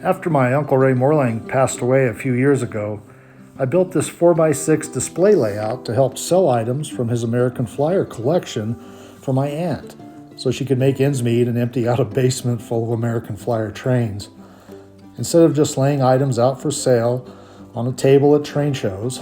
After my Uncle Ray Morlang passed away a few years ago, I built this 4x6 display layout to help sell items from his American Flyer collection for my aunt, so she could make ends meet and empty out a basement full of American Flyer trains. Instead of just laying items out for sale on a table at train shows,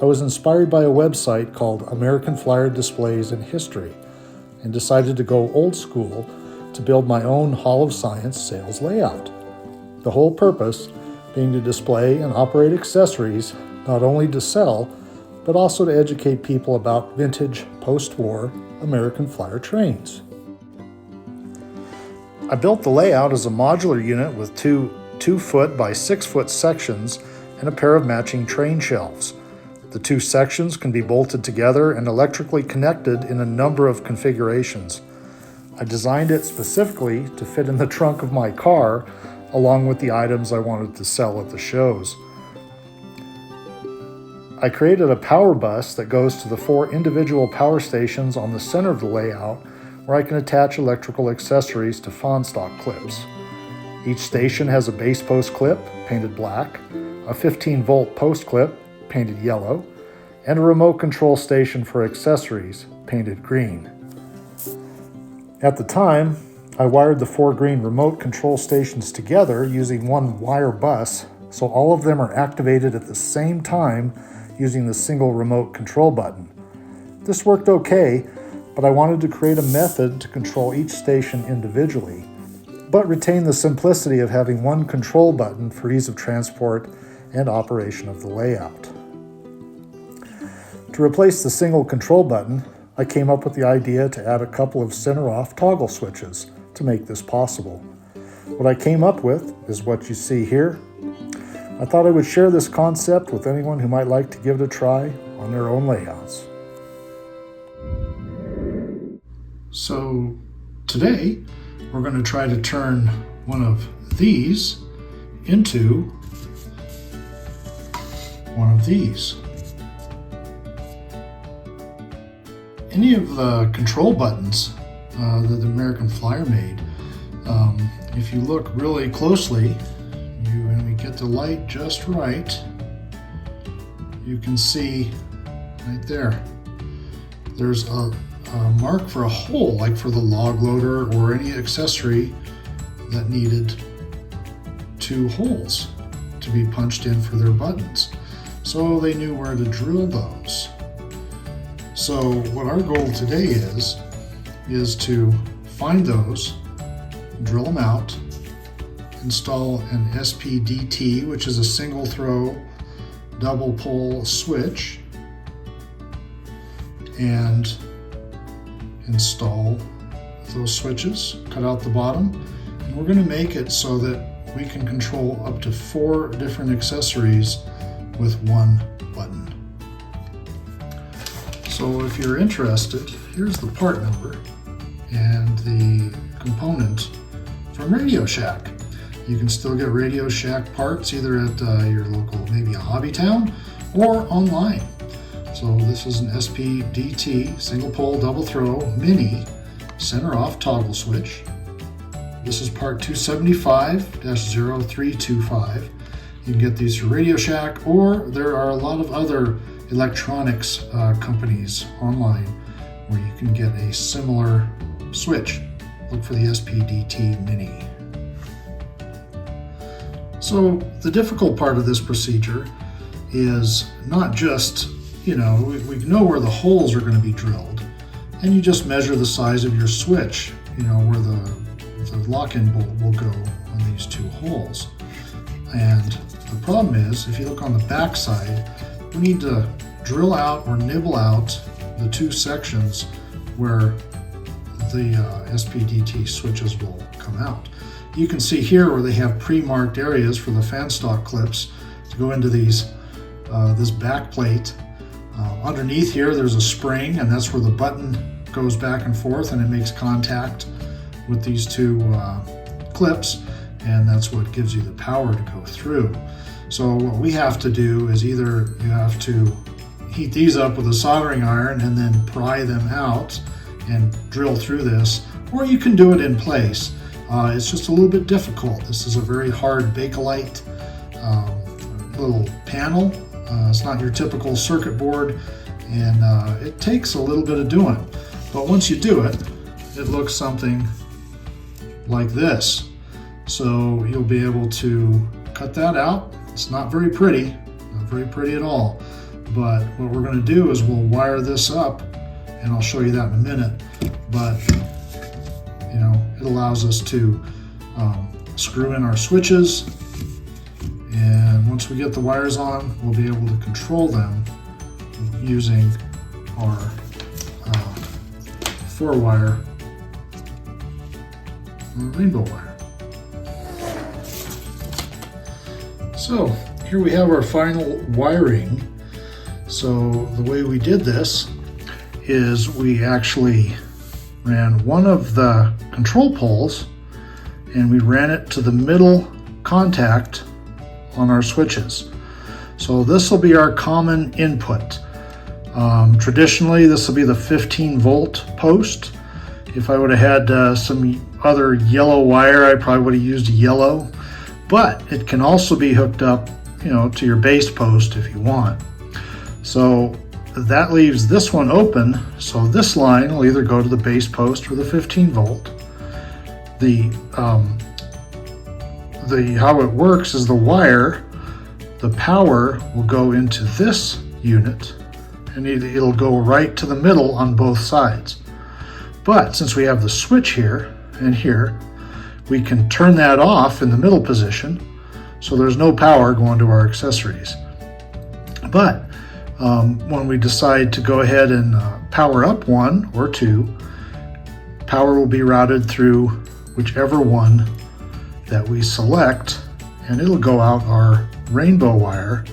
I was inspired by a website called American Flyer Displays in History and decided to go old school to build my own Hall of Science sales layout. The whole purpose being to display and operate accessories not only to sell, but also to educate people about vintage post-war American Flyer trains. I built the layout as a modular unit with two 2-foot by 6-foot sections and a pair of matching train shelves. The two sections can be bolted together and electrically connected in a number of configurations. I designed it specifically to fit in the trunk of my car, along with the items I wanted to sell at the shows. I created a power bus that goes to the 4 individual power stations on the center of the layout, where I can attach electrical accessories to Fahnestock clips. Each station has a base post clip, painted black, a 15-volt post clip, painted yellow, and a remote control station for accessories, painted green. At the time, I wired the 4 green remote control stations together using one wire bus, so all of them are activated at the same time using the single remote control button. This worked okay, but I wanted to create a method to control each station individually, but retain the simplicity of having one control button for ease of transport and operation of the layout. To replace the single control button, I came up with the idea to add a couple of center-off toggle switches to make this possible. What I came up with is what you see here. I thought I would share this concept with anyone who might like to give it a try on their own layouts. So today, we're going to try to turn one of these into one of these. Any of the control buttons that the American Flyer made, if you look really closely, and we get the light just right, you can see right there, there's a mark for a hole, like for the log loader or any accessory that needed 2 holes to be punched in for their buttons. So they knew where to drill those. So what our goal today is to find those, drill them out, install an SPDT, which is a single throw double pole switch, and install those switches, cut out the bottom, and we're going to make it so that we can control up to 4 different accessories with one button. So if you're interested, here's the part number and the component from Radio Shack. You can still get Radio Shack parts either at your local, maybe a Hobby Town, or online. So this is an SPDT, single pole double throw mini center off toggle switch. This is part 275-0325. You can get these through Radio Shack, or there are a lot of other electronics companies online where you can get a similar switch. Look for the SPDT Mini. So the difficult part of this procedure is not just, we know where the holes are going to be drilled, and you just measure the size of your switch, where the lock-in bolt will go on these 2 holes. And the problem is, if you look on the back side, we need to drill out or nibble out the 2 sections where the SPDT switches will come out. You can see here where they have pre-marked areas for the Fahnestock clips to go into these this back plate. Underneath here there's a spring, and that's where the button goes back and forth and it makes contact with these 2 clips, and that's what gives you the power to go through. So what we have to do is either you have to heat these up with a soldering iron and then pry them out and drill through this, or you can do it in place. It's just a little bit difficult. This is a very hard Bakelite little panel. It's not your typical circuit board, and it takes a little bit of doing. But once you do it, it looks something like this. So you'll be able to cut that out. It's not very pretty, not very pretty at all. But what we're going to do is we'll wire this up, and I'll show you that in a minute. But you know, it allows us to screw in our switches, and once we get the wires on, we'll be able to control them using our 4-wire rainbow wire. So here we have our final wiring. So the way we did this is we actually ran one of the control poles and we ran it to the middle contact on our switches. So this will be our common input. Traditionally, this will be the 15-volt post. If I would have had some other yellow wire, I probably would have used yellow, but it can also be hooked up, you know, to your base post if you want. So that leaves this one open, so this line will either go to the base post or the 15-volt. How it works is the wire, the power will go into this unit, and it'll go right to the middle on both sides. But since we have the switch here and here, we can turn that off in the middle position, so there's no power going to our accessories. But when we decide to go ahead and power up 1 or 2, power will be routed through whichever one that we select, and it'll go out our rainbow wire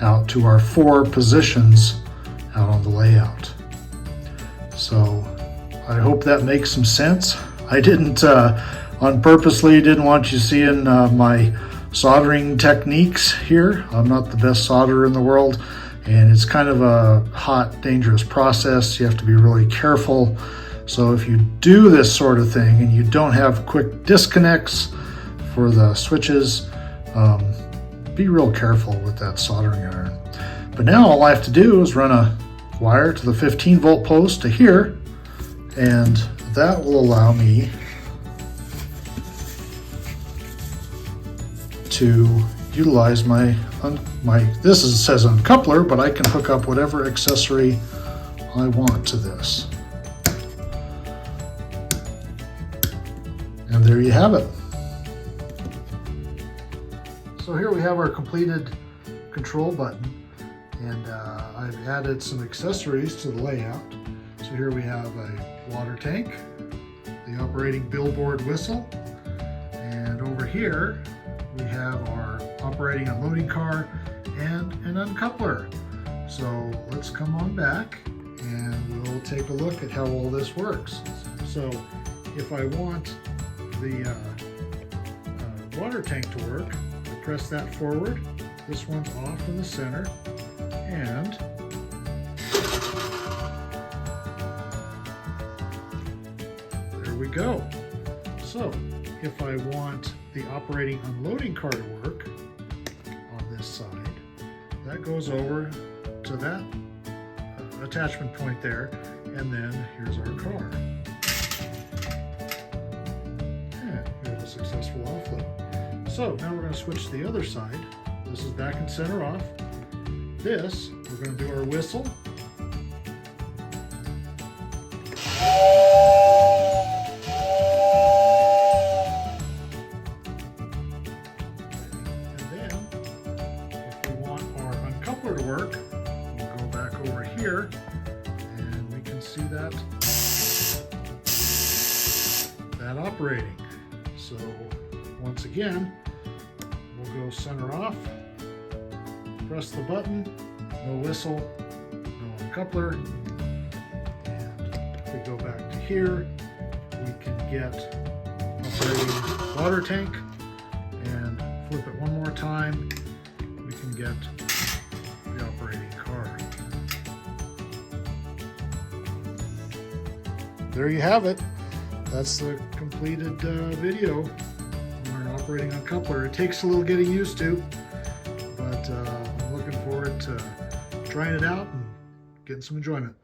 out to our 4 positions out on the layout. So I hope that makes some sense. I didn't purposely didn't want you seeing my soldering techniques here. I'm not the best solderer in the world, and it's kind of a hot, dangerous process. You have to be really careful. So if you do this sort of thing and you don't have quick disconnects for the switches, be real careful with that soldering iron. But now all I have to do is run a wire to the 15-volt post to here, and that will allow me to utilize this says uncoupler, but I can hook up whatever accessory I want to this. And there you have it. So here we have our completed control button, and I've added some accessories to the layout. So here we have a water tank, the operating billboard whistle, and over here we have our operating unloading car and an uncoupler. So let's come on back and we'll take a look at how all this works. So if I want the water tank to work, I press that forward. This one's off in the center, and there we go. So if I want the operating unloading car to work on this side, that goes over to that attachment point there, and then here's our car. And we have a successful offload. So now we're going to switch to the other side. This is back and center off. This, we're going to do our whistle. And then, if we want our uncoupler to work, we'll go back over here and we can see that operating. So once again, we'll go center off, press the button, no whistle, no uncoupler, and if we go back to here, we can get operating water tank, and flip it one more time, we can get the operating car. There you have it. that's the completed video on our operating on coupler. It takes a little getting used to, but I'm looking forward to trying it out and getting some enjoyment.